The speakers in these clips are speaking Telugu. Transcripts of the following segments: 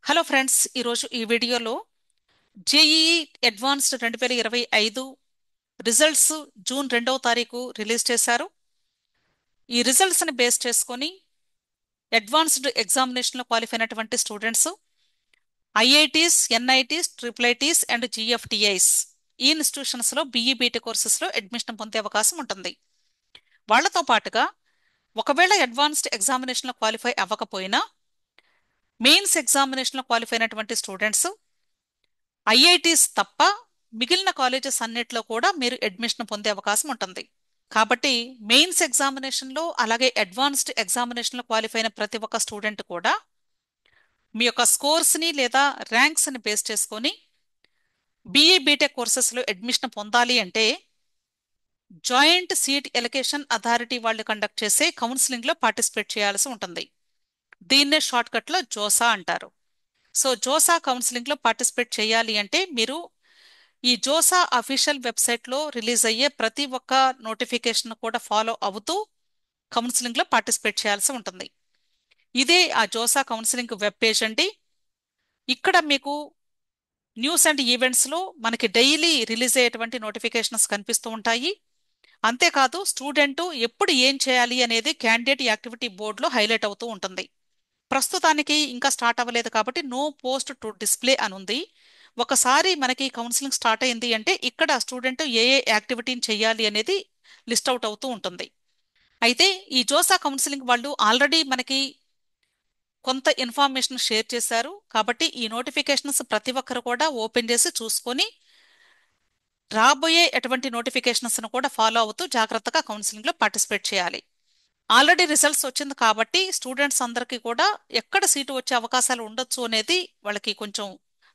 హలో ఫ్రెండ్స్, ఈరోజు ఈ వీడియోలో జేఈఈ అడ్వాన్స్డ్ 2025 రిజల్ట్స్ జూన్ 2వ తారీఖు రిలీజ్ చేశారు. ఈ రిజల్ట్స్ని బేస్ చేసుకొని అడ్వాన్స్డ్ ఎగ్జామినేషన్లో క్వాలిఫై అయినటువంటి students IITs, NITs, triple ITs and GFTIs ఈ ఇన్స్టిట్యూషన్స్లో బీఈ బీటీ కోర్సెస్లో అడ్మిషన్ పొందే అవకాశం ఉంటుంది. వాళ్లతో పాటుగా ఒకవేళ అడ్వాన్స్డ్ ఎగ్జామినేషన్లో క్వాలిఫై అవ్వకపోయినా మెయిన్స్ ఎగ్జామినేషన్లో క్వాలిఫై అయినటువంటి స్టూడెంట్స్ ఐఐటీస్ తప్ప మిగిలిన కాలేజెస్ అన్నిట్లో కూడా మీరు అడ్మిషన్ పొందే అవకాశం ఉంటుంది. కాబట్టి మెయిన్స్ ఎగ్జామినేషన్లో అలాగే అడ్వాన్స్డ్ ఎగ్జామినేషన్లో క్వాలిఫై అయిన ప్రతి ఒక్క స్టూడెంట్ కూడా మీ యొక్క స్కోర్స్ని లేదా ర్యాంక్స్ని బేస్ చేసుకొని బీఈ బీటెక్ కోర్సెస్లో అడ్మిషన్ పొందాలి అంటే జాయింట్ సీట్ ఎలొకేషన్ అథారిటీ వాళ్ళు కండక్ట్ చేసే కౌన్సిలింగ్లో పార్టిసిపేట్ చేయాల్సి ఉంటుంది. దీన్నే షార్ట్కట్లో జోసా అంటారు. సో జోసా కౌన్సిలింగ్లో పార్టిసిపేట్ చేయాలి అంటే మీరు ఈ జోసా అఫీషియల్ వెబ్సైట్లో రిలీజ్ అయ్యే ప్రతి ఒక్క నోటిఫికేషన్ కూడా ఫాలో అవుతూ కౌన్సిలింగ్లో పార్టిసిపేట్ చేయాల్సి ఉంటుంది. ఇదే ఆ జోసా కౌన్సిలింగ్ వెబ్ పేజ్ అండి. ఇక్కడ మీకు న్యూస్ అండ్ ఈవెంట్స్లో మనకి డైలీ రిలీజ్ అయ్యేటువంటి నోటిఫికేషన్స్ కనిపిస్తూ ఉంటాయి. అంతేకాదు స్టూడెంట్ ఎప్పుడు ఏం చేయాలి అనేది క్యాండిడేట్ యాక్టివిటీ బోర్డులో హైలైట్ అవుతూ ఉంటుంది. ప్రస్తుతానికి ఇంకా స్టార్ట్ అవ్వలేదు కాబట్టి నో పోస్ట్ టు డిస్ప్లే అని ఉంది. ఒకసారి మనకి కౌన్సిలింగ్ స్టార్ట్ అయింది అంటే ఇక్కడ స్టూడెంట్ ఏ ఏ యాక్టివిటీని చేయాలి అనేది లిస్ట్ అవుట్ అవుతూ ఉంటుంది. అయితే ఈ జోసా కౌన్సిలింగ్ వాళ్ళు ఆల్రెడీ మనకి కొంత ఇన్ఫర్మేషన్ షేర్ చేశారు. కాబట్టి ఈ నోటిఫికేషన్స్ ప్రతి ఒక్కరు కూడా ఓపెన్ చేసి చూసుకొని రాబోయే ఎటువంటి నోటిఫికేషన్స్ను కూడా ఫాలో అవుతూ జాగ్రత్తగా కౌన్సిలింగ్లో పార్టిసిపేట్ చేయాలి. ఆల్రెడీ రిజల్ట్స్ వచ్చింది కాబట్టి స్టూడెంట్స్ అందరికీ కూడా ఎక్కడ సీటు వచ్చే అవకాశాలు ఉండొచ్చు అనేది వాళ్ళకి కొంచెం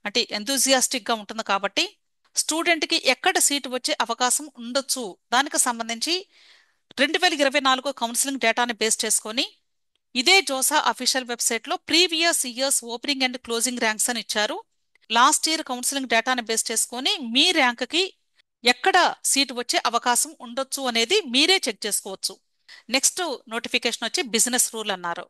అంటే ఎంతూజియాస్టిక్గా ఉంటుంది. కాబట్టి స్టూడెంట్కి ఎక్కడ సీటు వచ్చే అవకాశం ఉండొచ్చు దానికి సంబంధించి 2024 కౌన్సిలింగ్ డేటాని బేస్ చేసుకొని ఇదే జోసా అఫీషియల్ వెబ్సైట్లో previous years opening and closing ranks అని ఇచ్చారు. లాస్ట్ ఇయర్ కౌన్సిలింగ్ డేటాని బేస్ చేసుకొని మీ ర్యాంక్కి ఎక్కడ సీటు వచ్చే అవకాశం ఉండొచ్చు అనేది మీరే చెక్ చేసుకోవచ్చు. నెక్స్ట్ నోటిఫికేషన్ వచ్చి బిజినెస్ రూల్ అన్నారు.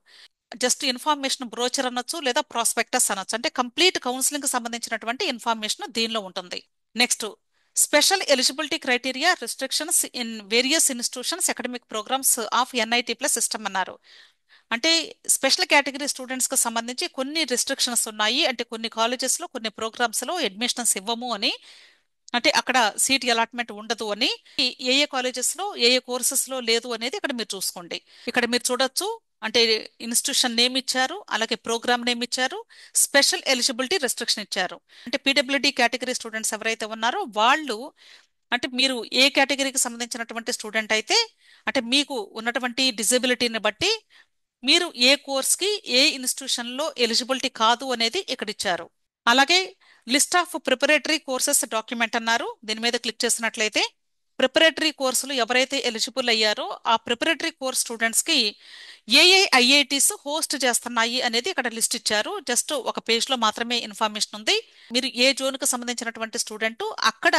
జస్ట్ ఇన్ఫర్మేషన్ బ్రోచర్ అనొచ్చు లేదా ప్రాస్పెక్టస్ అనొచ్చు. అంటే కంప్లీట్ కౌన్సిలింగ్ సంబంధించినటువంటి ఇన్ఫర్మేషన్ దీనిలో ఉంటుంది. Next special eligibility criteria restrictions in various institutions academic programmes of NIT plus system అన్నారు. అంటే స్పెషల్ కేటగిరీ స్టూడెంట్స్కి సంబంధించి కొన్ని రిస్ట్రిక్షన్స్ ఉన్నాయి. అంటే కొన్ని కాలేజెస్లో కొన్ని ప్రోగ్రామ్స్లో అడ్మిషన్స్ ఇవ్వము అని, అంటే అక్కడ సీట్ అలాట్మెంట్ ఉండదు అని, ఏ ఏ కాలేజెస్లో ఏ ఏ కోర్సెస్లో లేదు అనేది ఇక్కడ మీరు చూసుకోండి. ఇక్కడ మీరు చూడొచ్చు. అంటే ఇన్స్టిట్యూషన్ నేమ్ ఇచ్చారు, అలాగే ప్రోగ్రామ్ నేమ్ ఇచ్చారు, స్పెషల్ ఎలిజిబిలిటీ రెస్ట్రిక్షన్ ఇచ్చారు. అంటే పీడబ్ల్యూడి కేటగిరీ స్టూడెంట్స్ ఎవరైతే ఉన్నారో వాళ్ళు, అంటే మీరు ఏ కేటగిరీకి సంబంధించినటువంటి స్టూడెంట్ అయితే అంటే మీకు ఉన్నటువంటి డిజబిలిటీని బట్టి మీరు ఏ కోర్స్కి ఏ ఇన్స్టిట్యూషన్లో ఎలిజిబిలిటీ కాదు అనేది ఇక్కడ ఇచ్చారు. అలాగే list of preparatory courses document అన్నారు. దీని మీద క్లిక్ చేసినట్లయితే ప్రిపరేటరీ కోర్సులు ఎవరైతే ఎలిజిబుల్ అయ్యారో ఆ ప్రిపరేటరీ కోర్స్ స్టూడెంట్స్కి ఏ ఏ ఐఐటీస్ హోస్ట్ చేస్తున్నాయి అనేది ఇక్కడ లిస్ట్ ఇచ్చారు. జస్ట్ ఒక పేజ్లో మాత్రమే ఇన్ఫర్మేషన్ ఉంది. మీరు ఏ జోన్కి సంబంధించినటువంటి స్టూడెంట్ అక్కడ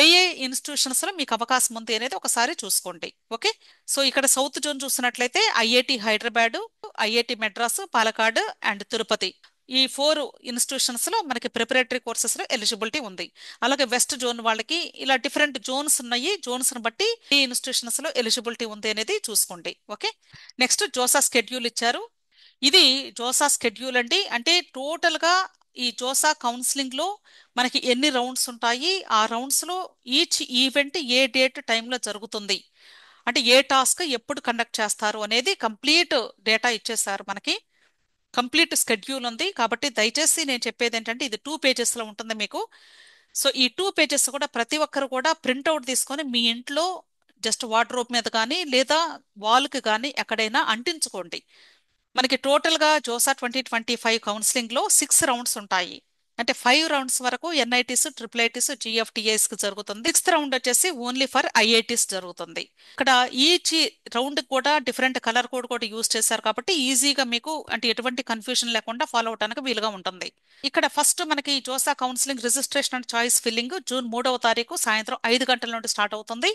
ఏ ఏ ఇన్స్టిట్యూషన్స్లో మీకు అవకాశం ఉంది అనేది ఒకసారి చూసుకోండి. ఓకే, సో ఇక్కడ సౌత్ జోన్ చూసినట్లయితే IIT Hyderabad, IIT Madras, Palakkad and Tirupati ఈ 4 ఇన్స్టిట్యూషన్స్లో మనకి ప్రిపరేటరీ కోర్సెస్లో ఎలిజిబిలిటీ ఉంది. అలాగే వెస్ట్ జోన్ వాళ్ళకి ఇలా డిఫరెంట్ జోన్స్ ఉన్నాయి. జోన్స్ని బట్టి ఈ ఇన్స్టిట్యూషన్స్లో ఎలిజిబిలిటీ ఉంది అనేది చూసుకోండి. ఓకే, నెక్స్ట్ జోసా స్కెడ్యూల్ ఇచ్చారు. ఇది జోసా స్కెడ్యూల్ అండి. అంటే టోటల్గా ఈ జోసా కౌన్సిలింగ్లో మనకి ఎన్ని రౌండ్స్ ఉంటాయి, ఆ రౌండ్స్లో ఈచ్ ఈవెంట్ ఏ డేట్ టైంలో జరుగుతుంది, అంటే ఏ టాస్క్ ఎప్పుడు కండక్ట్ చేస్తారు అనేది కంప్లీట్ డేటా ఇచ్చేసారు. మనకి కంప్లీట్ స్కెడ్యూల్ ఉంది. కాబట్టి దయచేసి నేను చెప్పేది ఏంటంటే ఇది 2 పేజెస్లో ఉంటుంది మీకు. సో ఈ 2 పేజెస్ కూడా ప్రతి ఒక్కరు కూడా ప్రింట్అవుట్ తీసుకొని మీ ఇంట్లో జస్ట్ వార్డ్రోబ్ మీద కానీ లేదా వాల్కి కానీ ఎక్కడైనా అంటించుకోండి. మనకి టోటల్గా జోసా 2025 కౌన్సిలింగ్లో 6 రౌండ్స్ ఉంటాయి. అంటే 5 రౌండ్స్ వరకు ఎన్ఐటీస్, ట్రిపుల్ ఐటీస్, జిఎఫ్టిఐస్కి జరుగుతుంది. 6th రౌండ్ వచ్చేసి ఓన్లీ ఫర్ ఐఐటీస్ జరుగుతుంది. ఇక్కడ ఈచ్ రౌండ్ కూడా డిఫరెంట్ కలర్ కోడ్ కూడా యూజ్ చేశారు కాబట్టి ఈజీగా మీకు అంటే ఎటువంటి కన్ఫ్యూజన్ లేకుండా ఫాలో అవడానికి వీలుగా ఉంటుంది. ఇక్కడ ఫస్ట్ మనకి JoSAA counselling registration and choice filling June 3వ తారీఖు సాయంత్రం 5 గంటల నుండి స్టార్ట్ అవుతుంది.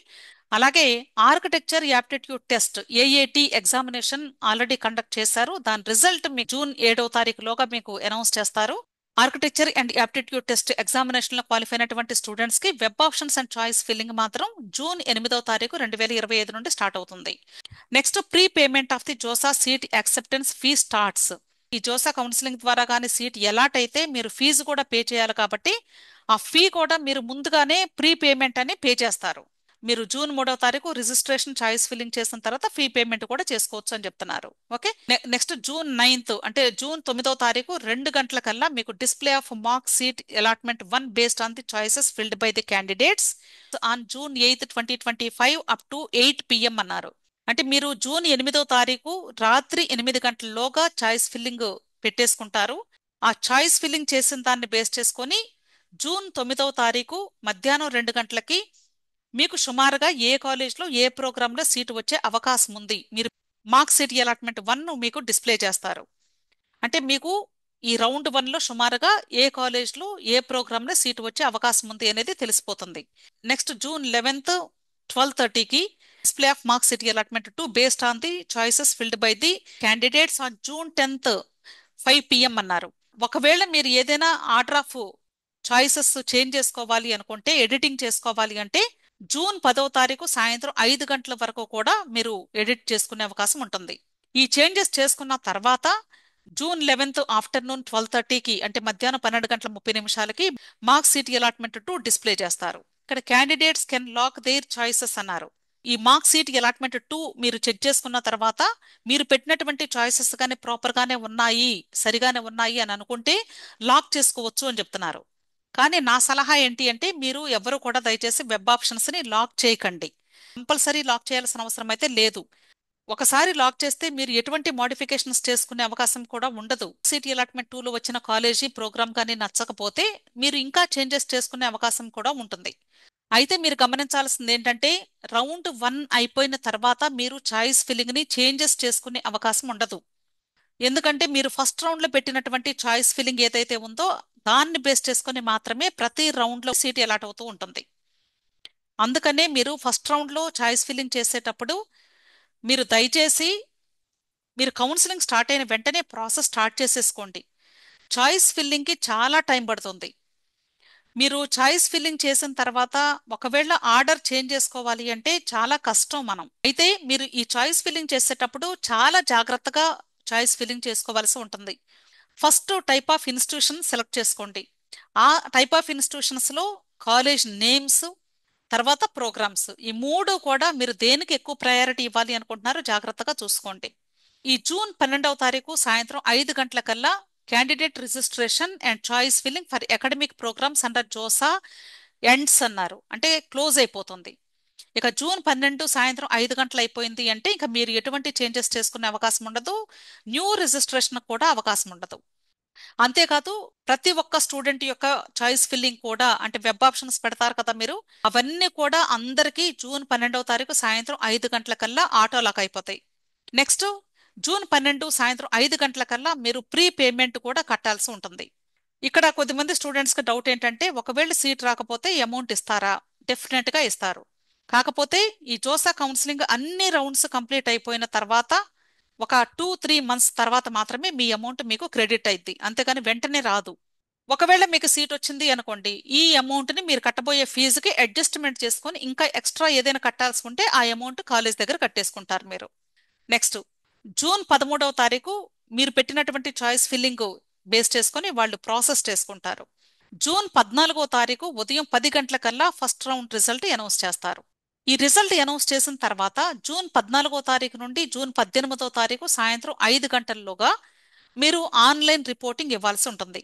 అలాగే architecture aptitude test ఏఏటి examination already conduct చేశారు. దాని రిజల్ట్ మీ జూన్ 7వ తారీఖులోగా మీకు అనౌన్స్ చేస్తారు. Architecture and aptitude test examination లో క్వాలిఫై అయినటువంటి స్టూడెంట్స్ కి web options and choice filling మాత్రం జూన్ 8వ తారీఖు 2025 నుండి స్టార్ట్ అవుతుంది. Next pre payment of the JoSAA seat acceptance fee starts. ఈ జోసా కౌన్సిలింగ్ ద్వారా కానీ సీట్ ఎలాట్ అయితే మీరు ఫీజు కూడా పే చేయాలి కాబట్టి ఆ ఫీ కూడా మీరు ముందుగానే ప్రీ పేమెంట్ అని పే చేస్తారు. మీరు జూన్ 3వ తారీఖు రిజిస్ట్రేషన్ చాయిస్ ఫిల్లింగ్ చేసిన తర్వాత ఫీ పేమెంట్ కూడా చేసుకోవచ్చు అని చెప్తున్నారు. ఓకే, నెక్స్ట్ జూన్ 9 అంటే జూన్ 9వ తారీఖు 2 గంటల కల్లా మీకు display of mark seat allotment 1 based on the choices filled by the candidates on June 8, 2025 up to 8 PM అన్నారు. అంటే మీరు జూన్ 8వ తారీఖు రాత్రి 8 గంటల్లోగా చాయిస్ ఫిల్లింగ్ పెట్టేసుకుంటారు. ఆ చాయిస్ ఫిల్లింగ్ చేసిన దాన్ని బేస్ చేసుకొని జూన్ 9వ తారీఖు మధ్యాహ్నం 2 గంటలకి మీకు సుమారుగా ఏ కాలేజ్లో ఏ ప్రోగ్రాంలో సీటు వచ్చే అవకాశం ఉంది, మీరు మార్క్ సీట్ అలాట్మెంట్ 1 మీకు డిస్ప్లే చేస్తారు. అంటే మీకు ఈ రౌండ్ 1లో సుమారుగా ఏ కాలేజ్లో ఏ ప్రోగ్రాంలో సీటు వచ్చే అవకాశం ఉంది అనేది తెలిసిపోతుంది. నెక్స్ట్ జూన్ 11, 12:30కి display of mock seat allotment 2 based on the choices filled by the candidates on June 10, 5 PM అన్నారు. ఒకవేళ మీరు ఏదైనా ఆర్డర్ ఆఫ్ చాయిసెస్ చేంజ్ చేసుకోవాలి అనుకుంటే, ఎడిటింగ్ చేసుకోవాలి అంటే జూన్ 10వ తారీఖు సాయంత్రం 5 గంటల వరకు కూడా మీరు ఎడిట్ చేసుకునే అవకాశం ఉంటుంది. ఈ చేంజెస్ చేసుకున్న తర్వాత జూన్ 11 ఆఫ్టర్నూన్ 12:30కి అంటే మధ్యాహ్నం 12 గంటల 30 నిమిషాలకి మార్క్ సీట్ అలాట్మెంట్ 2 డిస్ప్లే చేస్తారు. ఇక్కడ candidates can lock their choices అన్నారు. ఈ మార్క్ సీట్ అలాట్మెంట్ 2 మీరు చెక్ చేసుకున్న తర్వాత మీరు పెట్టినటువంటి చాయిసెస్ కానీ ప్రాపర్ గానే ఉన్నాయి, సరిగానే ఉన్నాయి అని అనుకుంటే లాక్ చేసుకోవచ్చు అని చెప్తున్నారు. కానీ నా సలహా ఏంటి అంటే మీరు ఎవరు కూడా దయచేసి వెబ్ ఆప్షన్స్ ని లాక్ చేయకండి. కంపల్సరీ లాక్ చేయాల్సిన అవసరం అయితే లేదు. ఒకసారి లాక్ చేస్తే మీరు ఎటువంటి మోడిఫికేషన్స్ చేసుకునే అవకాశం కూడా ఉండదు. సిటీ అలాట్మెంట్ 2లో వచ్చిన కాలేజీ ప్రోగ్రామ్ కానీ నచ్చకపోతే మీరు ఇంకా చేంజెస్ చేసుకునే అవకాశం కూడా ఉంటుంది. అయితే మీరు గమనించాల్సింది ఏంటంటే రౌండ్ 1 అయిపోయిన తర్వాత మీరు చాయిస్ ఫిల్లింగ్ ని చేంజెస్ చేసుకునే అవకాశం ఉండదు. ఎందుకంటే మీరు ఫస్ట్ రౌండ్ లో పెట్టినటువంటి చాయిస్ ఫిల్లింగ్ ఏదైతే ఉందో దాన్ని బేస్ చేసుకుని మాత్రమే ప్రతి రౌండ్ లో సీట్ అలాట్ అవుతూ ఉంటుంది. అందుకనే మీరు ఫస్ట్ రౌండ్ లో చాయిస్ ఫిల్లింగ్ చేసేటప్పుడు మీరు దయచేసి మీరు కౌన్సిలింగ్ స్టార్ట్ అయిన వెంటనే ప్రాసెస్ స్టార్ట్ చేసేసుకోండి. చాయిస్ ఫిల్లింగ్ కి చాలా టైం పడుతుంది. మీరు చాయిస్ ఫిల్లింగ్ చేసిన తర్వాత ఒకవేళ ఆర్డర్ చేంజ్ చేసుకోవాలి అంటే చాలా కష్టం మనం. అయితే మీరు ఈ చాయిస్ ఫిల్లింగ్ చేసేటప్పుడు చాలా జాగ్రత్తగా చాయిస్ ఫిల్లింగ్ చేసుకోవాల్సి ఉంటుంది. First type of institution select చేసుకోండి. ఆ టైప్ ఆఫ్ ఇన్స్టిట్యూషన్స్ లో కాలేజ్ నేమ్స్, తర్వాత ప్రోగ్రామ్స్, ఈ 3 కూడా మీరు దేనికి ఎక్కువ ప్రయారిటీ ఇవ్వాలి అనుకుంటున్నారో జాగ్రత్తగా చూసుకోండి. ఈ జూన్ 12వ తారీఖు సాయంత్రం 5 గంటలకల్లా candidate registration and choice filling for academic programmes under JoSAA ends అన్నారు. అంటే క్లోజ్ అయిపోతుంది. ఇక జూన్ 12 సాయంత్రం 5 గంటలు అయిపోయింది అంటే ఇక మీరు ఎటువంటి చేంజెస్ చేసుకునే అవకాశం ఉండదు. న్యూ రిజిస్ట్రేషన్ కూడా అవకాశం ఉండదు. అంతేకాదు ప్రతి ఒక్క స్టూడెంట్ యొక్క చాయిస్ ఫిల్లింగ్ కూడా అంటే వెబ్ ఆప్షన్స్ పెడతారు కదా మీరు, అవన్నీ కూడా అందరికీ జూన్ 12వ తారీఖు సాయంత్రం 5 గంటలకల్లా ఆటో లాక్ అయిపోతాయి. నెక్స్ట్ జూన్ 12 సాయంత్రం 5 గంటలకల్లా మీరు ప్రీ పేమెంట్ కూడా కట్టాల్సి ఉంటుంది. ఇక్కడ కొద్దిమంది స్టూడెంట్స్ కి డౌట్ ఏంటంటే ఒకవేళ సీట్ రాకపోతే అమౌంట్ ఇస్తారా? డెఫినెట్ గా ఇస్తారు. కాకపోతే ఈ జోసా కౌన్సిలింగ్ అన్ని రౌండ్స్ కంప్లీట్ అయిపోయిన తర్వాత ఒక 2-3 మంత్స్ తర్వాత మాత్రమే మీ అమౌంట్ మీకు క్రెడిట్ అయింది, అంతేగాని వెంటనే రాదు. ఒకవేళ మీకు సీట్ వచ్చింది అనుకోండి, ఈ అమౌంట్ ని మీరు కట్టబోయే ఫీజుకి అడ్జస్ట్మెంట్ చేసుకొని ఇంకా ఎక్స్ట్రా ఏదైనా కట్టాల్సి ఉంటే ఆ అమౌంట్ కాలేజ్ దగ్గర కట్టేసుకుంటారు మీరు. నెక్స్ట్ జూన్ 13వ తారీఖు మీరు పెట్టినటువంటి చాయిస్ ఫిల్లింగ్ బేస్ చేసుకొని వాళ్ళు ప్రాసెస్ చేసుకుంటారు. జూన్ 14వ తారీఖు ఉదయం 10 గంటలకల్లా ఫస్ట్ రౌండ్ రిజల్ట్ అనౌన్స్ చేస్తారు. ఈ రిజల్ట్ అనౌన్స్ చేసిన తర్వాత జూన్ 14వ తారీఖు నుండి జూన్ 18వ తారీఖు సాయంత్రం 5 గంటల్లోగా మీరు ఆన్లైన్ రిపోర్టింగ్ ఇవ్వాల్సి ఉంటుంది.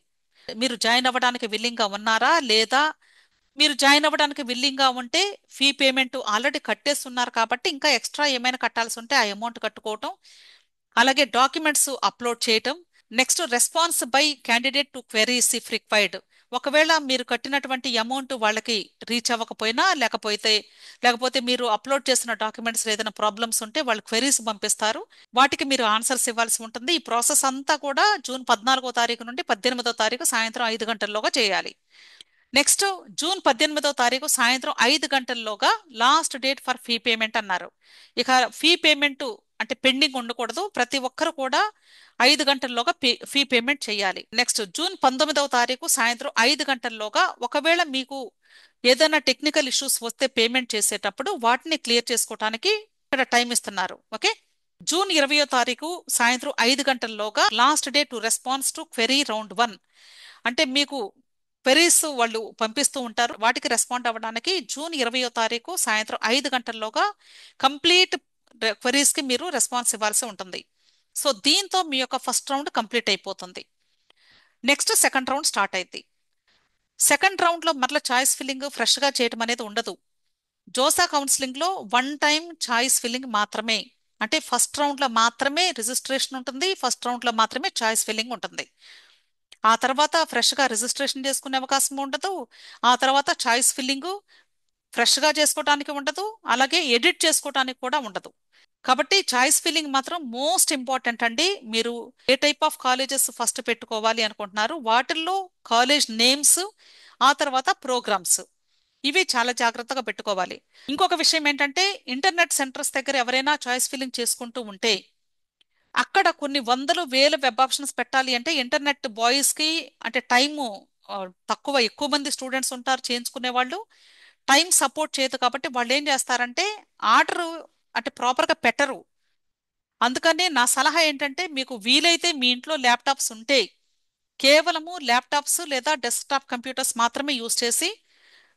మీరు జాయిన్ అవ్వడానికి విల్లింగ్ గా ఉన్నారా లేదా? మీరు జాయిన్ అవ్వడానికి విల్లింగ్ గా ఉంటే ఫీ పేమెంట్ ఆల్రెడీ కట్టేస్తున్నారు కాబట్టి ఇంకా ఎక్స్ట్రా ఏమైనా కట్టాల్సి ఉంటే ఆ అమౌంట్ కట్టుకోవటం, అలాగే డాక్యుమెంట్స్ అప్లోడ్ చేయటం. Next response by candidate to queries if required. ఒకవేళ మీరు కట్టినటువంటి అమౌంట్ వాళ్ళకి రీచ్ అవ్వకపోయినా లేకపోతే మీరు అప్లోడ్ చేసిన డాక్యుమెంట్స్ ఏదైనా ప్రాబ్లమ్స్ ఉంటే వాళ్ళు క్వెరీస్ పంపిస్తారు, వాటికి మీరు ఆన్సర్స్ ఇవ్వాల్సి ఉంటుంది. ఈ ప్రాసెస్ అంతా కూడా జూన్ 14వ తారీఖు నుండి 18వ తారీఖు సాయంత్రం 5 గంటల్లోగా చేయాలి. నెక్స్ట్ జూన్ 18వ తారీఖు సాయంత్రం 5 గంటల్లోగా last date for fee payment అన్నారు. ఇక ఫీ పేమెంట్ అంటే పెండింగ్ ఉండకూడదు. ప్రతి ఒక్కరు కూడా 5 గంటల్లోగా ఫీ పేమెంట్ చేయాలి. నెక్స్ట్ జూన్ 19వ తారీఖు సాయంత్రం 5 గంటల్లోగా ఒకవేళ మీకు ఏదైనా టెక్నికల్ ఇష్యూస్ వస్తే పేమెంట్ చేసేటప్పుడు వాటిని క్లియర్ చేసుకోవడానికి ఇక్కడ టైం ఇస్తున్నారు. ఓకే. జూన్ 20వ తారీఖు సాయంత్రం 5 గంటల్లోగా last day to response to query round 1. అంటే మీకు క్వెరీస్ వాళ్ళు పంపిస్తూ ఉంటారు, వాటికి రెస్పాండ్ అవ్వడానికి జూన్ 20వ తారీఖు సాయంత్రం 5 గంటల్లోగా కంప్లీట్ క్వెరీస్ కి మీరు రెస్పాన్స్ ఇవ్వాల్సి ఉంటుంది. సో దీంతో మీ యొక్క ఫస్ట్ రౌండ్ కంప్లీట్ అయిపోతుంది. నెక్స్ట్ సెకండ్ రౌండ్ స్టార్ట్ అయింది. సెకండ్ రౌండ్ లో మరలా చాయిస్ ఫిల్లింగ్ ఫ్రెష్ గా చేయడం అనేది ఉండదు. జోసా కౌన్సిలింగ్ లో వన్ టైం చాయిస్ ఫిల్లింగ్ మాత్రమే. అంటే ఫస్ట్ రౌండ్ లో మాత్రమే రిజిస్ట్రేషన్ ఉంటుంది, ఫస్ట్ రౌండ్ లో మాత్రమే చాయిస్ ఫిల్లింగ్ ఉంటుంది. ఆ తర్వాత ఫ్రెష్ గా రిజిస్ట్రేషన్ చేసుకునే అవకాశం ఉండదు. ఆ తర్వాత చాయిస్ ఫిల్లింగ్ ఫ్రెష్ గా చేసుకోవడానికి ఉండదు, అలాగే ఎడిట్ చేసుకోవడానికి కూడా ఉండదు. కాబట్టి చాయిస్ ఫిల్లింగ్ మాత్రం మోస్ట్ ఇంపార్టెంట్ అండి. మీరు ఏ టైప్ ఆఫ్ కాలేజెస్ ఫస్ట్ పెట్టుకోవాలి అనుకుంటున్నారు, వాటిల్లో కాలేజ్ నేమ్స్, ఆ తర్వాత ప్రోగ్రామ్స్, ఇవి చాలా జాగ్రత్తగా పెట్టుకోవాలి. ఇంకొక విషయం ఏంటంటే ఇంటర్నెట్ సెంటర్స్ దగ్గర ఎవరైనా చాయిస్ ఫిల్లింగ్ చేసుకుంటూ ఉంటే అక్కడ కొన్ని వందలు వేల వెబ్ ఆప్షన్స్ పెట్టాలి అంటే ఇంటర్నెట్ బాయ్స్ కి అంటే టైము తక్కువ, ఎక్కువ మంది స్టూడెంట్స్ ఉంటారు చేయించుకునే వాళ్ళు, టైం సపోర్ట్ చేయదు. కాబట్టి వాళ్ళు ఏం చేస్తారంటే ఆర్డర్ అంటే ప్రాపర్ గా పెట్టరు. అందుకనే నా సలహా ఏంటంటే మీకు వీలైతే మీ ఇంట్లో ల్యాప్టాప్స్ ఉంటే కేవలము ల్యాప్టాప్స్ లేదా డెస్క్టాప్ కంప్యూటర్స్ మాత్రమే యూజ్ చేసి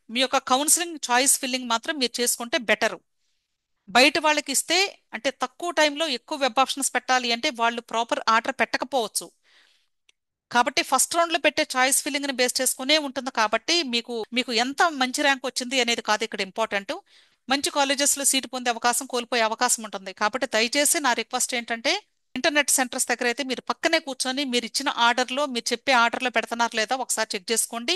మీ యొక్క కౌన్సిలింగ్ చాయిస్ ఫిల్లింగ్ మాత్రం మీరు చేసుకుంటే బెటరు. బయట వాళ్ళకి ఇస్తే అంటే తక్కువ టైంలో ఎక్కువ వెబ్ ఆప్షన్స్ పెట్టాలి అంటే వాళ్ళు ప్రాపర్ ఆర్డర్ పెట్టకపోవచ్చు. కాబట్టి ఫస్ట్ రౌండ్ లో పెట్టే చాయిస్ ఫిల్లింగ్ ని బేస్ చేసుకునే ఉంటుంది. కాబట్టి మీకు మీకు ఎంత మంచి ర్యాంక్ వచ్చింది అనేది కాదు ఇక్కడ ఇంపార్టెంట్, మంచి కాలేజెస్ లో సీటు పొందే అవకాశం కోల్పోయే అవకాశం ఉంటుంది. కాబట్టి దయచేసి నా రిక్వెస్ట్ ఏంటంటే ఇంటర్నెట్ సెంటర్స్ దగ్గర అయితే మీరు పక్కనే కూర్చొని మీరు ఇచ్చిన ఆర్డర్లో మీరు చెప్పే ఆర్డర్లో పెడుతున్నారు లేదా ఒకసారి చెక్ చేసుకోండి.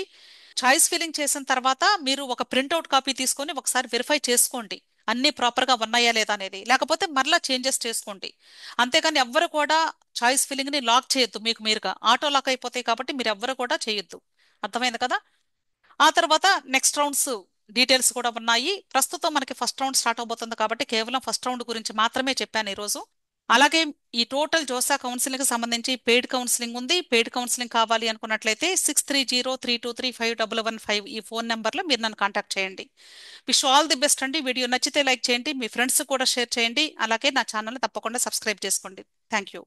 చాయిస్ ఫిల్లింగ్ చేసిన తర్వాత మీరు ఒక ప్రింట్అవుట్ కాపీ తీసుకొని ఒకసారి వెరిఫై చేసుకోండి అన్ని ప్రాపర్ గా ఉన్నాయా లేదా అనేది, లేకపోతే మరలా చేంజెస్ చేసుకోండి. అంతేకాని ఎవ్వరు కూడా చాయిస్ ఫిల్లింగ్ ని లాక్ చేయొద్దు, మీకు మీరుగా ఆటో లాక్ అయిపోతాయి. కాబట్టి మీరు ఎవ్వరు కూడా చేయొద్దు. అర్థమైంది కదా. ఆ తర్వాత నెక్స్ట్ రౌండ్స్ డీటెయిల్స్ కూడా ఉన్నాయి. ప్రస్తుతం మనకి ఫస్ట్ రౌండ్ స్టార్ట్ అవబోతుంది కాబట్టి కేవలం ఫస్ట్ రౌండ్ గురించి మాత్రమే చెప్పాను ఈరోజు. అలాగే ఈ టోటల్ జోసా కౌన్సిలింగ్ కి సంబంధించి పెయిడ్ కౌన్సిలింగ్ ఉంది. పెయిడ్ కౌన్సిలింగ్ కావాలి అనుకున్నట్లయితే 6303235115 ఈ ఫోన్ నెంబర్లో మీరు నన్ను కాంటాక్ట్ చేయండి. విష్ ఆల్ ది బెస్ట్ అండి. వీడియో నచ్చితే లైక్ చేయండి, మీ ఫ్రెండ్స్ కూడా షేర్ చేయండి, అలాగే నా ఛానల్ తప్పకుండా సబ్స్క్రైబ్ చేసుకోండి. Thank you.